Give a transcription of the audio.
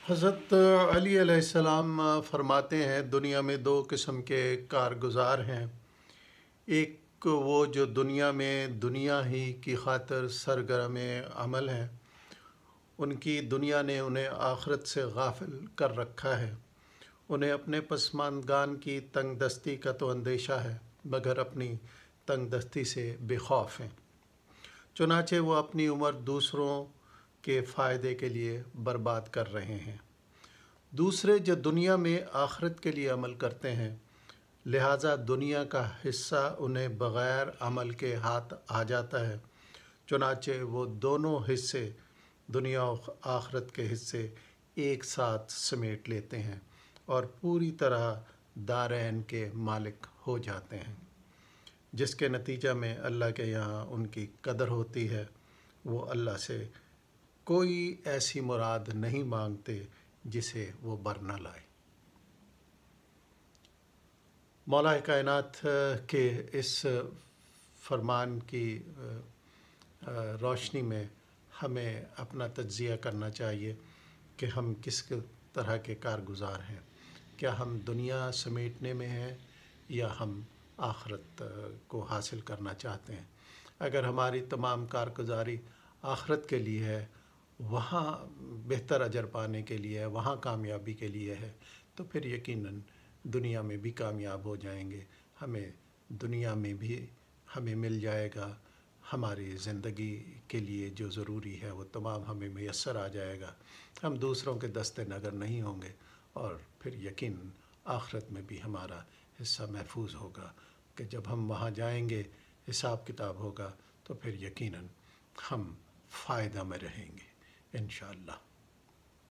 حضرت علی علیہ السلام فرماتے ہیں دنیا میں دو قسم کے کارگزار ہیں۔ ایک وہ جو دنیا میں دنیا ہی کی خاطر سرگرم عمل ہیں، ان کی دنیا نے انہیں آخرت سے غافل کر رکھا ہے۔ انہیں اپنے پسماندگان کی تنگ دستی کا تو اندیشہ ہے، مگر اپنی تنگ دستی سے بے خوف ہیں۔ چنانچہ وہ اپنی عمر دوسروں کے فائدے کے لیے برباد کر رہے ہیں۔ دوسرے جو دنیا میں آخرت کے لیے عمل کرتے ہیں، لہٰذا دنیا کا حصہ انہیں بغیر عمل کے ہاتھ آ جاتا ہے، چنانچہ وہ دونوں حصے دنیا و آخرت کے حصے ایک ساتھ سمیٹ لیتے ہیں اور پوری طرح دارین کے مالک ہو جاتے ہیں، جس کے نتیجہ میں اللہ کے یہاں ان کی قدر ہوتی ہے۔ وہ اللہ سے کوئی ایسی مراد نہیں مانگتے جسے وہ بر نہ لائے۔ مولا کائنات کے اس فرمان کی روشنی میں ہمیں اپنا تجزیہ کرنا چاہیے کہ ہم کس طرح کے کارگزار ہیں۔ کیا ہم دنیا سمیٹنے میں ہیں یا ہم آخرت کو حاصل کرنا چاہتے ہیں؟ اگر ہماری تمام کارگزاری آخرت کے لیے ہے، وہاں بہتر اجر پانے کے لیے ہے، وہاں کامیابی کے لیے ہے، تو پھر یقیناً دنیا میں بھی کامیاب ہو جائیں گے۔ ہمیں دنیا میں بھی ہمیں مل جائے گا، ہماری زندگی کے لیے جو ضروری ہے وہ تمام ہمیں میسر آ جائے گا۔ ہم دوسروں کے دست نگر نہیں ہوں گے، اور پھر یقیناً آخرت میں بھی ہمارا حصہ محفوظ ہوگا کہ جب ہم وہاں جائیں گے، حساب کتاب ہوگا، تو پھر یقیناً ہم فائدہ میں رہیں گے انشاءاللہ۔